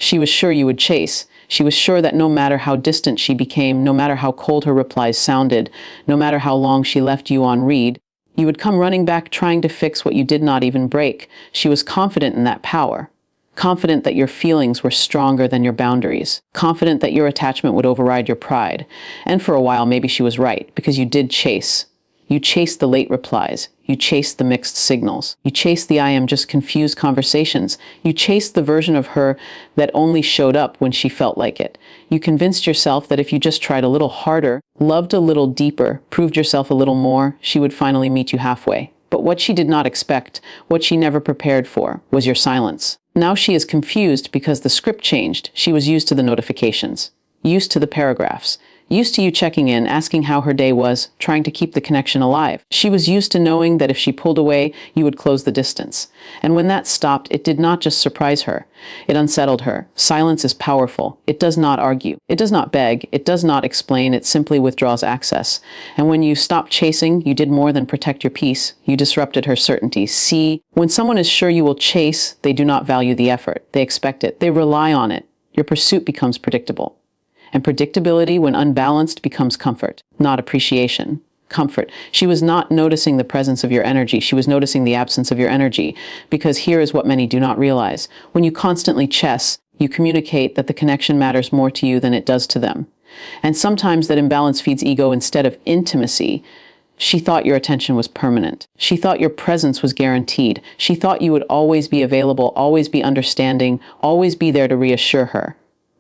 She was sure you would chase. She was sure that no matter how distant she became, no matter how cold her replies sounded, no matter how long she left you on read, you would come running back trying to fix what you did not even break. She was confident in that power. Confident that your feelings were stronger than your boundaries. Confident that your attachment would override your pride. And for a while, maybe she was right, because you did chase. You chased the late replies. You chased the mixed signals. You chased the I am just confused conversations. You chased the version of her that only showed up when she felt like it. You convinced yourself that if you just tried a little harder, loved a little deeper, proved yourself a little more, she would finally meet you halfway. But what she did not expect, what she never prepared for, was your silence. Now she is confused because the script changed. She was used to the notifications, used to the paragraphs, used to you checking in, asking how her day was, trying to keep the connection alive. She was used to knowing that if she pulled away, you would close the distance. And when that stopped, it did not just surprise her. It unsettled her. Silence is powerful. It does not argue. It does not beg. It does not explain. It simply withdraws access. And when you stopped chasing, you did more than protect your peace. You disrupted her certainty. See, when someone is sure you will chase, they do not value the effort. They expect it. They rely on it. Your pursuit becomes predictable. And predictability, when unbalanced, becomes comfort, not appreciation. Comfort. She was not noticing the presence of your energy. She was noticing the absence of your energy. Because here is what many do not realize. When you constantly chess, you communicate that the connection matters more to you than it does to them. And sometimes that imbalance feeds ego instead of intimacy. She thought your attention was permanent. She thought your presence was guaranteed. She thought you would always be available, always be understanding, always be there to reassure her.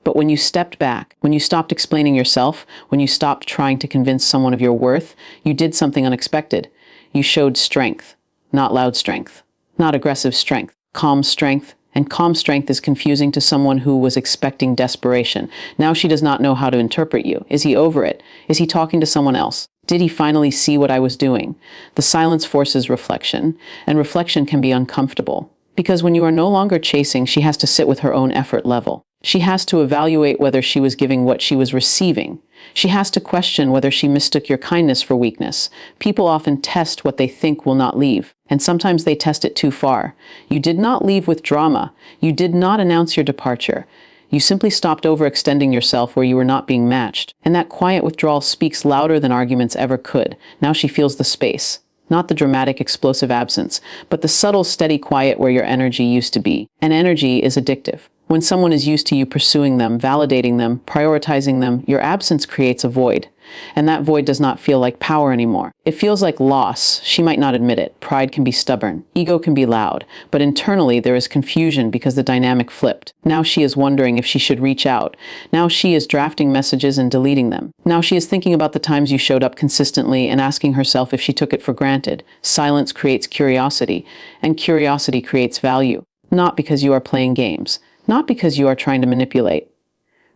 But when you stepped back, when you stopped explaining yourself, when you stopped trying to convince someone of your worth, you did something unexpected. You showed strength, not loud strength, not aggressive strength, calm strength. And calm strength is confusing to someone who was expecting desperation. Now she does not know how to interpret you. Is he over it? Is he talking to someone else? Did he finally see what I was doing? The silence forces reflection, and reflection can be uncomfortable. Because when you are no longer chasing, she has to sit with her own effort level. She has to evaluate whether she was giving what she was receiving. She has to question whether she mistook your kindness for weakness. People often test what they think will not leave, and sometimes they test it too far. You did not leave with drama. You did not announce your departure. You simply stopped overextending yourself where you were not being matched. And that quiet withdrawal speaks louder than arguments ever could. Now she feels the space. Not the dramatic, explosive absence, but the subtle, steady quiet where your energy used to be. And energy is addictive. When someone is used to you pursuing them, validating them, prioritizing them, your absence creates a void. And that void does not feel like power anymore. It feels like loss. She might not admit it. Pride can be stubborn. Ego can be loud. But internally there is confusion because the dynamic flipped. Now she is wondering if she should reach out. Now she is drafting messages and deleting them. Now she is thinking about the times you showed up consistently and asking herself if she took it for granted. Silence creates curiosity, and curiosity creates value. Not because you are playing games. Not because you are trying to manipulate,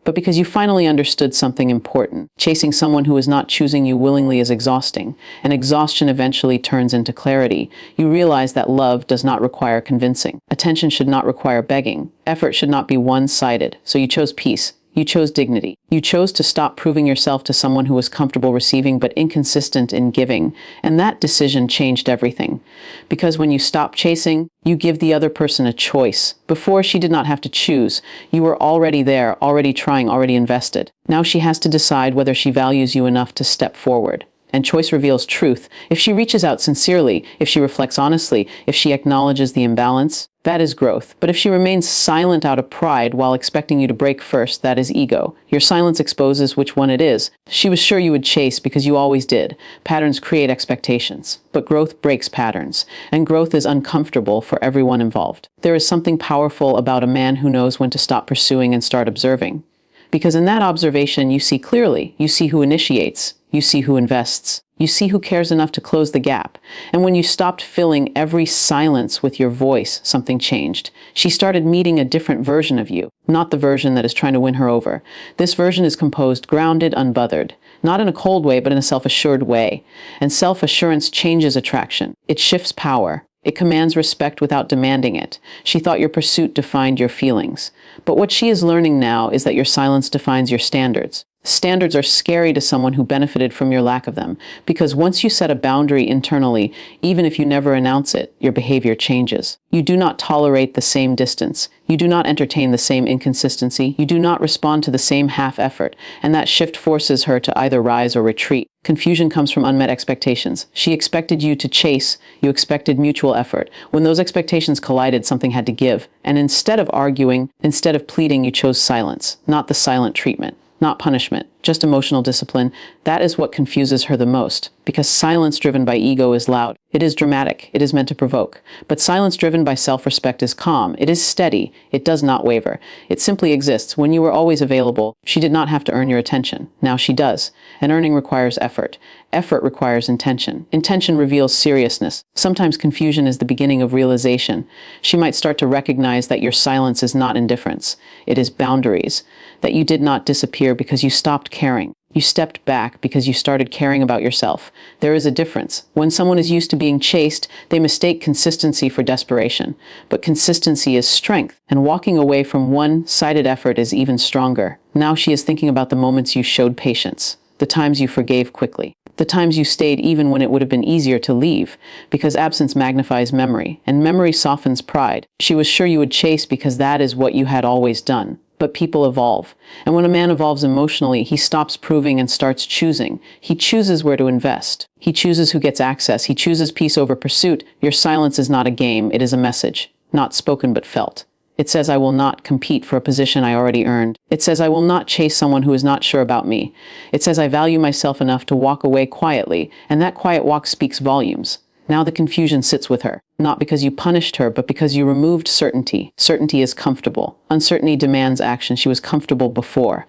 but because you finally understood something important. Chasing someone who is not choosing you willingly is exhausting, and exhaustion eventually turns into clarity. You realize that love does not require convincing. Attention should not require begging. Effort should not be one-sided. So you chose peace. You chose dignity. You chose to stop proving yourself to someone who was comfortable receiving but inconsistent in giving. And that decision changed everything. Because when you stop chasing, you give the other person a choice. Before, she did not have to choose. You were already there, already trying, already invested. Now she has to decide whether she values you enough to step forward. And choice reveals truth. If she reaches out sincerely, if she reflects honestly, if she acknowledges the imbalance, that is growth. But if she remains silent out of pride while expecting you to break first, that is ego. Your silence exposes which one it is. She was sure you would chase because you always did. Patterns create expectations. But growth breaks patterns. And growth is uncomfortable for everyone involved. There is something powerful about a man who knows when to stop pursuing and start observing. Because in that observation, you see clearly. You see who initiates. You see who invests. You see who cares enough to close the gap. And when you stopped filling every silence with your voice, something changed. She started meeting a different version of you, not the version that is trying to win her over. This version is composed, grounded, unbothered. Not in a cold way, but in a self-assured way. And self-assurance changes attraction. It shifts power. It commands respect without demanding it. She thought your pursuit defined your feelings. But what she is learning now is that your silence defines your standards. Standards are scary to someone who benefited from your lack of them, because once you set a boundary internally, even if you never announce it, your behavior changes. You do not tolerate the same distance. You do not entertain the same inconsistency. You do not respond to the same half effort, and that shift forces her to either rise or retreat. Confusion comes from unmet expectations. She expected you to chase, you expected mutual effort. When those expectations collided, something had to give, and instead of arguing, instead of pleading, you chose silence, not the silent treatment. Not punishment, just emotional discipline. That is what confuses her the most, because silence driven by ego is loud. It is dramatic. It is meant to provoke. But silence driven by self-respect is calm. It is steady. It does not waver. It simply exists. When you were always available, she did not have to earn your attention. Now she does. And earning requires effort. Effort requires intention. Intention reveals seriousness. Sometimes confusion is the beginning of realization. She might start to recognize that your silence is not indifference. It is boundaries. That you did not disappear because you stopped caring. You stepped back because you started caring about yourself. There is a difference. When someone is used to being chased, they mistake consistency for desperation. But consistency is strength, and walking away from one-sided effort is even stronger. Now she is thinking about the moments you showed patience, the times you forgave quickly, the times you stayed even when it would have been easier to leave, because absence magnifies memory, and memory softens pride. She was sure you would chase because that is what you had always done. But people evolve. And when a man evolves emotionally, he stops proving and starts choosing. He chooses where to invest. He chooses who gets access. He chooses peace over pursuit. Your silence is not a game. It is a message. Not spoken but felt. It says, I will not compete for a position I already earned. It says, I will not chase someone who is not sure about me. It says, I value myself enough to walk away quietly, and that quiet walk speaks volumes. Now the confusion sits with her, not because you punished her, but because you removed certainty. Certainty is comfortable. Uncertainty demands action. She was comfortable before.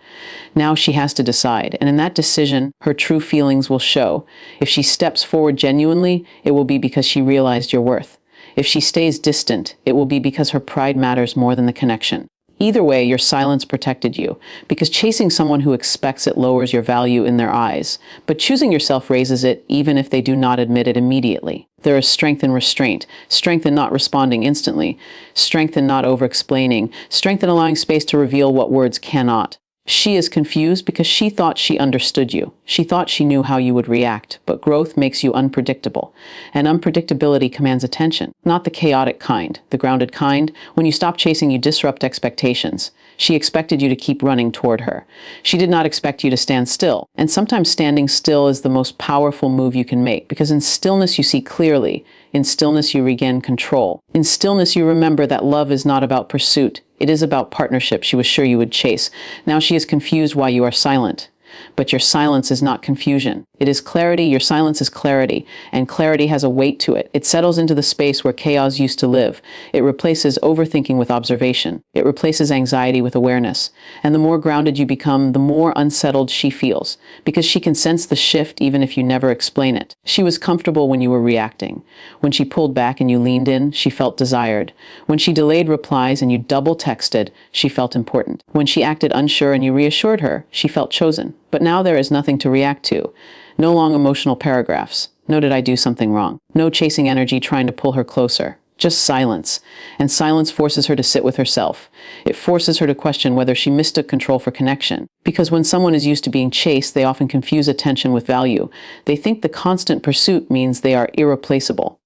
Now she has to decide, and in that decision, her true feelings will show. If she steps forward genuinely, it will be because she realized your worth. If she stays distant, it will be because her pride matters more than the connection. Either way, your silence protected you, because chasing someone who expects it lowers your value in their eyes, but choosing yourself raises it even if they do not admit it immediately. There is strength in restraint, strength in not responding instantly, strength in not over-explaining, strength in allowing space to reveal what words cannot. She is confused because she thought she understood you. She thought she knew how you would react, but growth makes you unpredictable. And unpredictability commands attention, not the chaotic kind, the grounded kind. When you stop chasing, you disrupt expectations. She expected you to keep running toward her. She did not expect you to stand still. And sometimes standing still is the most powerful move you can make, because in stillness you see clearly. In stillness you regain control. In stillness you remember that love is not about pursuit. It is about partnership. She was sure you would chase. Now she is confused why you are silent. But your silence is not confusion. It is clarity. Your silence is clarity, and clarity has a weight to it. It settles into the space where chaos used to live. It replaces overthinking with observation. It replaces anxiety with awareness. And the more grounded you become, the more unsettled she feels, because she can sense the shift even if you never explain it. She was comfortable when you were reacting. When she pulled back and you leaned in, she felt desired. When she delayed replies and you double texted, she felt important. When she acted unsure and you reassured her, she felt chosen. But now there is nothing to react to. No long emotional paragraphs. No, did I do something wrong? No chasing energy trying to pull her closer. Just silence. And silence forces her to sit with herself. It forces her to question whether she mistook control for connection. Because when someone is used to being chased, they often confuse attention with value. They think the constant pursuit means they are irreplaceable.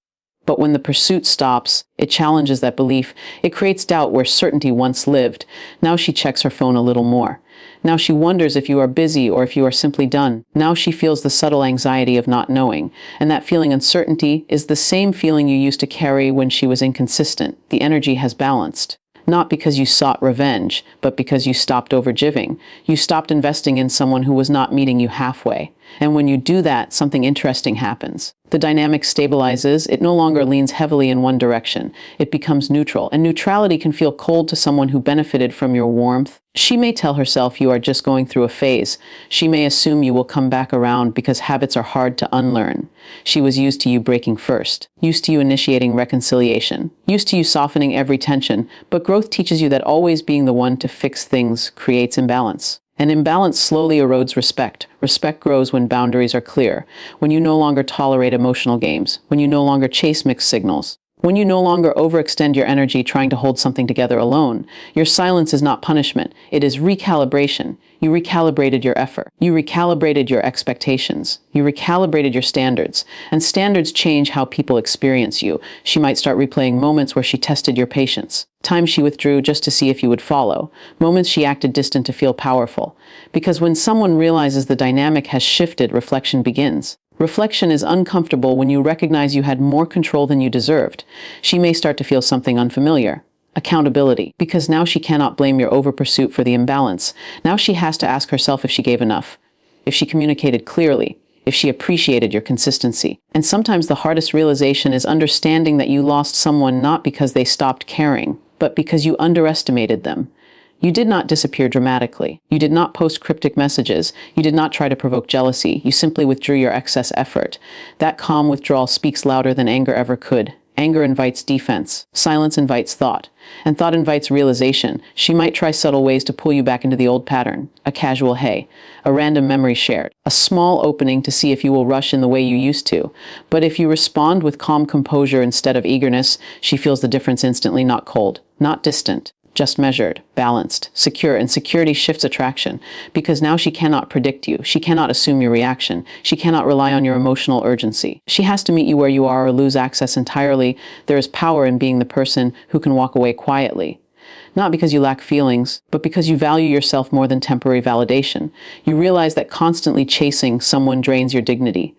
But when the pursuit stops, it challenges that belief. It creates doubt where certainty once lived. Now she checks her phone a little more. Now she wonders if you are busy or if you are simply done. Now she feels the subtle anxiety of not knowing. And that feeling uncertainty is the same feeling you used to carry when she was inconsistent. The energy has balanced. Not because you sought revenge, but because you stopped overgiving. You stopped investing in someone who was not meeting you halfway. And when you do that, something interesting happens. The dynamic stabilizes. It no longer leans heavily in one direction. It becomes neutral, and neutrality can feel cold to someone who benefited from your warmth. She may tell herself you are just going through a phase. She may assume you will come back around because habits are hard to unlearn. She was used to you breaking first, used to you initiating reconciliation, used to you softening every tension, but growth teaches you that always being the one to fix things creates imbalance. And imbalance slowly erodes respect. Respect grows when boundaries are clear, when you no longer tolerate emotional games, when you no longer chase mixed signals, When you no longer overextend your energy trying to hold something together alone, your silence is not punishment, it is recalibration. You recalibrated your effort. You recalibrated your expectations. You recalibrated your standards. And standards change how people experience you. She might start replaying moments where she tested your patience. Times she withdrew just to see if you would follow. Moments she acted distant to feel powerful. Because when someone realizes the dynamic has shifted, reflection begins. Reflection is uncomfortable when you recognize you had more control than you deserved. She may start to feel something unfamiliar. Accountability, because now she cannot blame your overpursuit for the imbalance. Now she has to ask herself if she gave enough, if she communicated clearly, if she appreciated your consistency. And sometimes the hardest realization is understanding that you lost someone not because they stopped caring, but because you underestimated them. You did not disappear dramatically. You did not post cryptic messages. You did not try to provoke jealousy. You simply withdrew your excess effort. That calm withdrawal speaks louder than anger ever could. Anger invites defense. Silence invites thought. And thought invites realization. She might try subtle ways to pull you back into the old pattern. A casual hey. A random memory shared. A small opening to see if you will rush in the way you used to. But if you respond with calm composure instead of eagerness, she feels the difference instantly, not cold, not distant. Just measured, balanced, secure, and security shifts attraction, because now she cannot predict you. She cannot assume your reaction. She cannot rely on your emotional urgency. She has to meet you where you are or lose access entirely. There is power in being the person who can walk away quietly. Not because you lack feelings, but because you value yourself more than temporary validation. You realize that constantly chasing someone drains your dignity.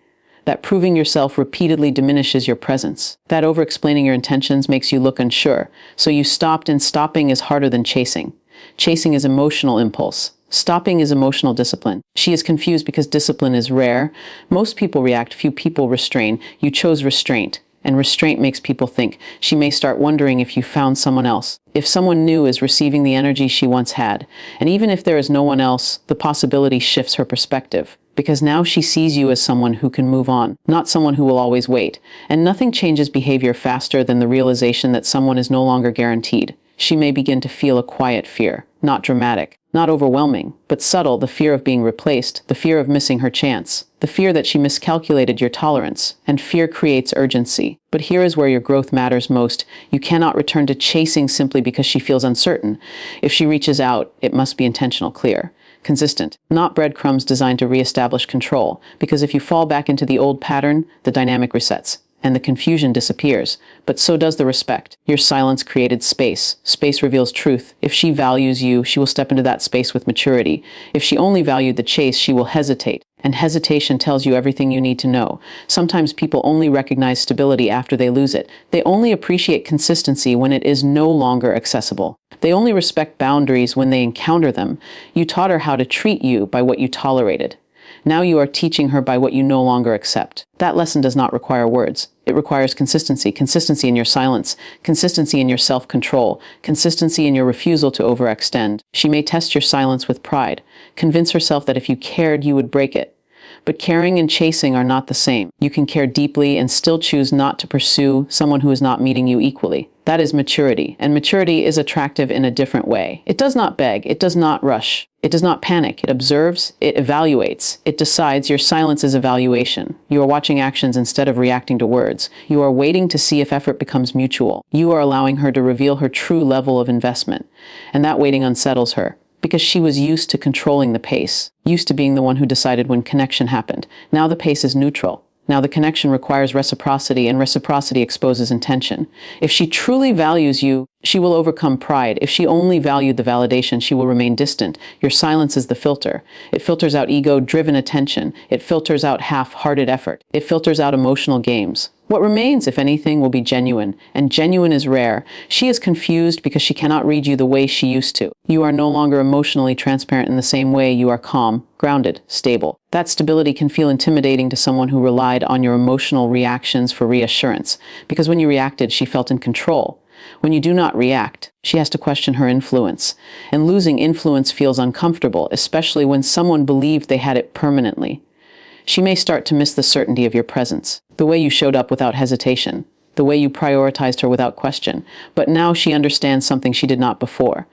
That proving yourself repeatedly diminishes your presence. That over-explaining your intentions makes you look unsure. So you stopped, and stopping is harder than chasing. Chasing is emotional impulse. Stopping is emotional discipline. She is confused because discipline is rare. Most people react, few people restrain. You chose restraint. And restraint makes people think. She may start wondering if you found someone else. If someone new is receiving the energy she once had. And even if there is no one else, the possibility shifts her perspective. Because now she sees you as someone who can move on, not someone who will always wait. And nothing changes behavior faster than the realization that someone is no longer guaranteed. She may begin to feel a quiet fear, not dramatic, not overwhelming, but subtle, the fear of being replaced, the fear of missing her chance, the fear that she miscalculated your tolerance, and fear creates urgency. But here is where your growth matters most. You cannot return to chasing simply because she feels uncertain. If she reaches out, it must be intentional, clear. Consistent, not breadcrumbs designed to reestablish control, because if you fall back into the old pattern, the dynamic resets, and the confusion disappears. But so does the respect. Your silence created space. Space reveals truth. If she values you, she will step into that space with maturity. If she only valued the chase, she will hesitate. And hesitation tells you everything you need to know. Sometimes people only recognize stability after they lose it. They only appreciate consistency when it is no longer accessible. They only respect boundaries when they encounter them. You taught her how to treat you by what you tolerated. Now you are teaching her by what you no longer accept. That lesson does not require words. It requires consistency. Consistency in your silence. Consistency in your self-control. Consistency in your refusal to overextend. She may test your silence with pride. Convince herself that if you cared, you would break it. But caring and chasing are not the same. You can care deeply and still choose not to pursue someone who is not meeting you equally. That is maturity, and maturity is attractive in a different way. It does not beg, it does not rush, it does not panic, it observes, it evaluates, it decides. Your silence is evaluation. You are watching actions instead of reacting to words. You are waiting to see if effort becomes mutual. You are allowing her to reveal her true level of investment, and that waiting unsettles her. Because she was used to controlling the pace, used to being the one who decided when connection happened. Now the pace is neutral. Now the connection requires reciprocity, and reciprocity exposes intention. If she truly values you, she will overcome pride. If she only valued the validation, she will remain distant. Your silence is the filter. It filters out ego-driven attention. It filters out half-hearted effort. It filters out emotional games. What remains, if anything, will be genuine, and genuine is rare. She is confused because she cannot read you the way she used to. You are no longer emotionally transparent in the same way. You are calm, grounded, stable. That stability can feel intimidating to someone who relied on your emotional reactions for reassurance, because when you reacted, she felt in control. When you do not react, she has to question her influence. And losing influence feels uncomfortable, especially when someone believed they had it permanently. She may start to miss the certainty of your presence, the way you showed up without hesitation, the way you prioritized her without question. But now she understands something she did not before.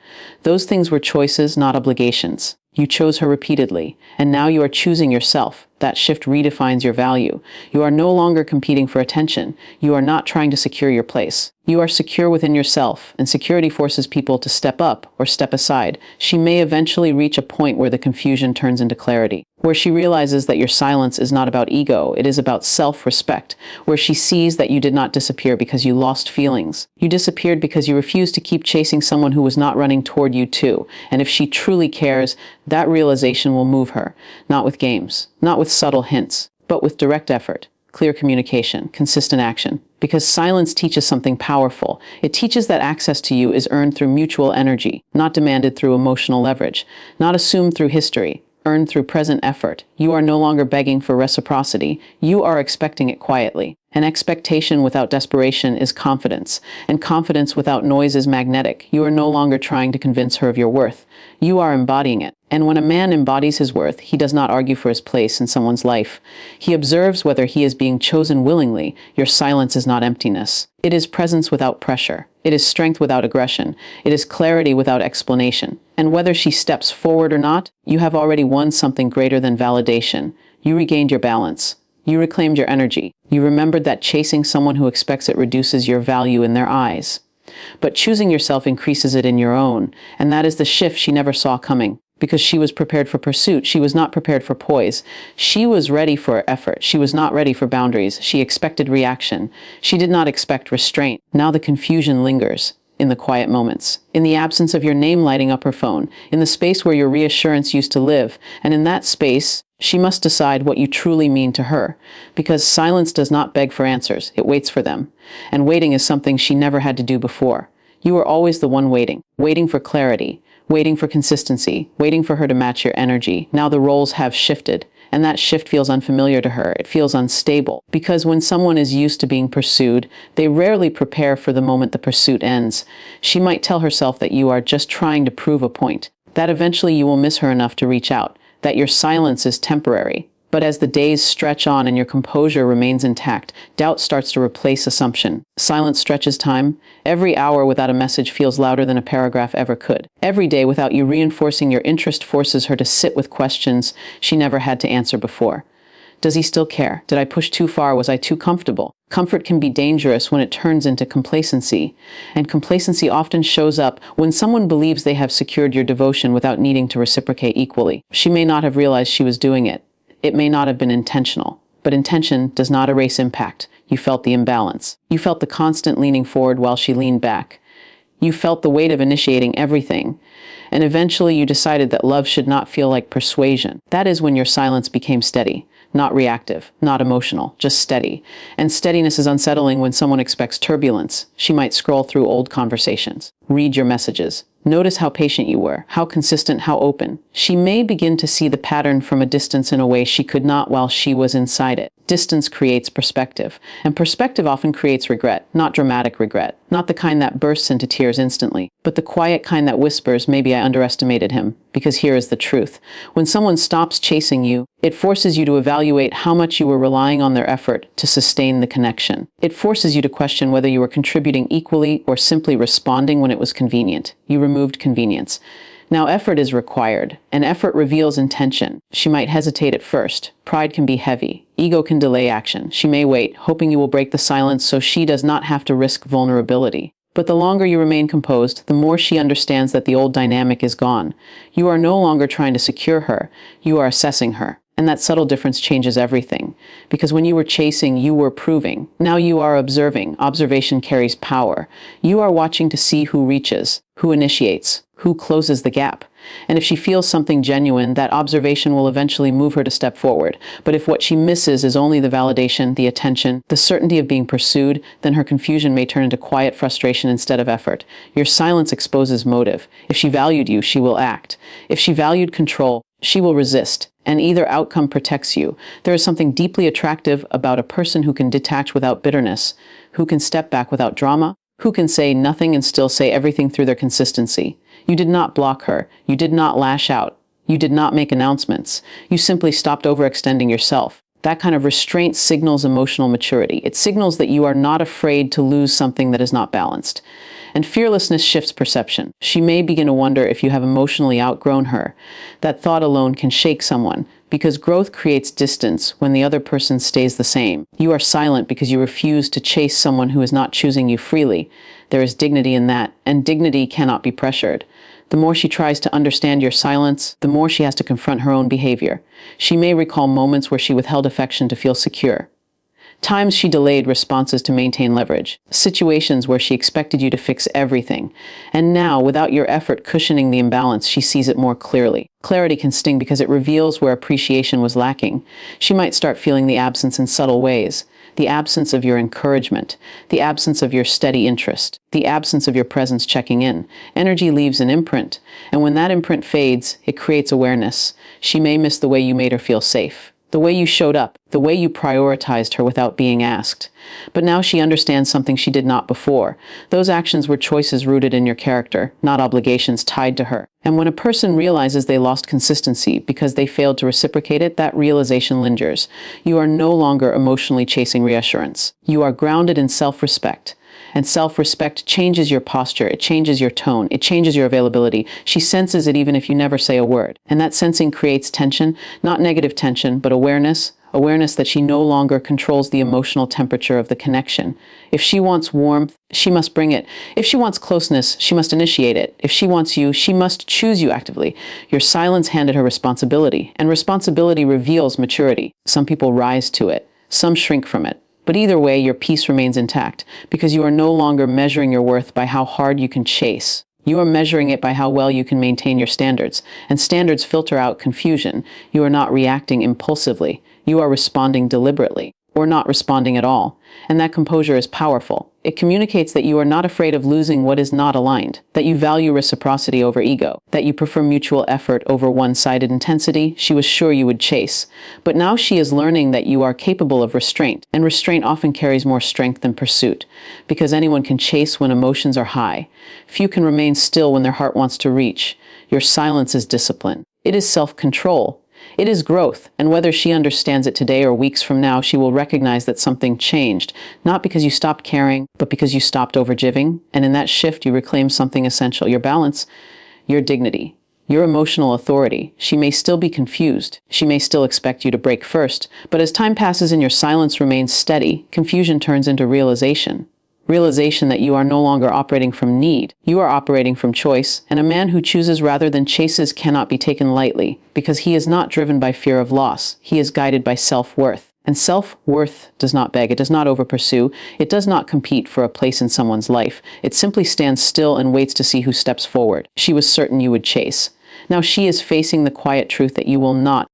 Those things were choices, not obligations. You chose her repeatedly, and now you are choosing yourself, That shift redefines your value. You are no longer competing for attention. You are not trying to secure your place. You are secure within yourself, and security forces people to step up or step aside. She may eventually reach a point where the confusion turns into clarity, where she realizes that your silence is not about ego, it is about self-respect, where she sees that you did not disappear because you lost feelings. You disappeared because you refused to keep chasing someone who was not running toward you too. And if she truly cares, that realization will move her, not with games, not with subtle hints, but with direct effort, clear communication, consistent action. Because silence teaches something powerful. It teaches that access to you is earned through mutual energy, not demanded through emotional leverage, not assumed through history, earned through present effort. You are no longer begging for reciprocity. You are expecting it quietly. An expectation without desperation is confidence, and confidence without noise is magnetic. You are no longer trying to convince her of your worth. You are embodying it. And when a man embodies his worth, he does not argue for his place in someone's life. He observes whether he is being chosen willingly. Your silence is not emptiness. It is presence without pressure. It is strength without aggression. It is clarity without explanation. And whether she steps forward or not, you have already won something greater than validation. You regained your balance. You reclaimed your energy. You remembered that chasing someone who expects it reduces your value in their eyes. But choosing yourself increases it in your own, and that is the shift she never saw coming. Because she was prepared for pursuit, she was not prepared for poise. She was ready for effort. She was not ready for boundaries. She expected reaction. She did not expect restraint. Now the confusion lingers. In the quiet moments, in the absence of your name lighting up her phone, in the space where your reassurance used to live, and in that space, she must decide what you truly mean to her, because silence does not beg for answers, it waits for them, and waiting is something she never had to do before. You were always the one waiting, waiting for clarity, waiting for consistency, waiting for her to match your energy. Now the roles have shifted. And that shift feels unfamiliar to her. It feels unstable. Because when someone is used to being pursued, they rarely prepare for the moment the pursuit ends. She might tell herself that you are just trying to prove a point, that eventually you will miss her enough to reach out, that your silence is temporary. But as the days stretch on and your composure remains intact, doubt starts to replace assumption. Silence stretches time. Every hour without a message feels louder than a paragraph ever could. Every day without you reinforcing your interest forces her to sit with questions she never had to answer before. Does he still care? Did I push too far? Was I too comfortable? Comfort can be dangerous when it turns into complacency. And complacency often shows up when someone believes they have secured your devotion without needing to reciprocate equally. She may not have realized she was doing it. It may not have been intentional, but intention does not erase impact. You felt the imbalance. You felt the constant leaning forward while she leaned back. You felt the weight of initiating everything. And eventually you decided that love should not feel like persuasion. That is when your silence became steady, not reactive, not emotional, just steady. And steadiness is unsettling when someone expects turbulence. She might scroll through old conversations, read your messages. Notice how patient you were, how consistent, how open. She may begin to see the pattern from a distance in a way she could not while she was inside it. Distance creates perspective, and perspective often creates regret, not dramatic regret, not the kind that bursts into tears instantly, but the quiet kind that whispers, maybe I underestimated him. Because here is the truth. When someone stops chasing you, it forces you to evaluate how much you were relying on their effort to sustain the connection. It forces you to question whether you were contributing equally or simply responding when it was convenient. You removed convenience. Now effort is required, and effort reveals intention. She might hesitate at first. Pride can be heavy. Ego can delay action. She may wait, hoping you will break the silence so she does not have to risk vulnerability. But the longer you remain composed, the more she understands that the old dynamic is gone. You are no longer trying to secure her. You are assessing her. And that subtle difference changes everything. Because when you were chasing, you were proving. Now you are observing. Observation carries power. You are watching to see who reaches, who initiates, who closes the gap. And if she feels something genuine, that observation will eventually move her to step forward. But if what she misses is only the validation, the attention, the certainty of being pursued, then her confusion may turn into quiet frustration instead of effort. Your silence exposes motive. If she valued you, she will act. If she valued control, she will resist. And either outcome protects you. There is something deeply attractive about a person who can detach without bitterness, who can step back without drama, who can say nothing and still say everything through their consistency. You did not block her. You did not lash out. You did not make announcements. You simply stopped overextending yourself. That kind of restraint signals emotional maturity. It signals that you are not afraid to lose something that is not balanced. And fearlessness shifts perception. She may begin to wonder if you have emotionally outgrown her. That thought alone can shake someone, because growth creates distance when the other person stays the same. You are silent because you refuse to chase someone who is not choosing you freely. There is dignity in that, and dignity cannot be pressured. The more she tries to understand your silence, the more she has to confront her own behavior. She may recall moments where she withheld affection to feel secure. Times she delayed responses to maintain leverage. Situations where she expected you to fix everything. And now, without your effort cushioning the imbalance, she sees it more clearly. Clarity can sting because it reveals where appreciation was lacking. She might start feeling the absence in subtle ways. The absence of your encouragement, the absence of your steady interest, the absence of your presence checking in. Energy leaves an imprint, and when that imprint fades, it creates awareness. She may miss the way you made her feel safe, the way you showed up, the way you prioritized her without being asked. But now she understands something she did not before. Those actions were choices rooted in your character, not obligations tied to her. And when a person realizes they lost consistency because they failed to reciprocate it, that realization lingers. You are no longer emotionally chasing reassurance. You are grounded in self-respect. And self-respect changes your posture, it changes your tone, it changes your availability. She senses it even if you never say a word. And that sensing creates tension, not negative tension, but awareness. Awareness that she no longer controls the emotional temperature of the connection. If she wants warmth, she must bring it. If she wants closeness, she must initiate it. If she wants you, she must choose you actively. Your silence handed her responsibility, and responsibility reveals maturity. Some people rise to it, some shrink from it. But either way, your peace remains intact, because you are no longer measuring your worth by how hard you can chase. You are measuring it by how well you can maintain your standards, and standards filter out confusion. You are not reacting impulsively. You are responding deliberately, or not responding at all. And that composure is powerful. It communicates that you are not afraid of losing what is not aligned, that you value reciprocity over ego, that you prefer mutual effort over one-sided intensity. She was sure you would chase. But now she is learning that you are capable of restraint, and restraint often carries more strength than pursuit, because anyone can chase when emotions are high. Few can remain still when their heart wants to reach. Your silence is discipline. It is self-control. It is growth, and whether she understands it today or weeks from now, she will recognize that something changed, not because you stopped caring, but because you stopped overgiving, and in that shift you reclaim something essential, your balance, your dignity, your emotional authority. She may still be confused, she may still expect you to break first, but as time passes and your silence remains steady, confusion turns into realization. Realization that you are no longer operating from need. You are operating from choice, and a man who chooses rather than chases cannot be taken lightly, because he is not driven by fear of loss. He is guided by self-worth. And self-worth does not beg, it does not over-pursue, it does not compete for a place in someone's life. It simply stands still and waits to see who steps forward. She was certain you would chase. Now she is facing the quiet truth that you will not.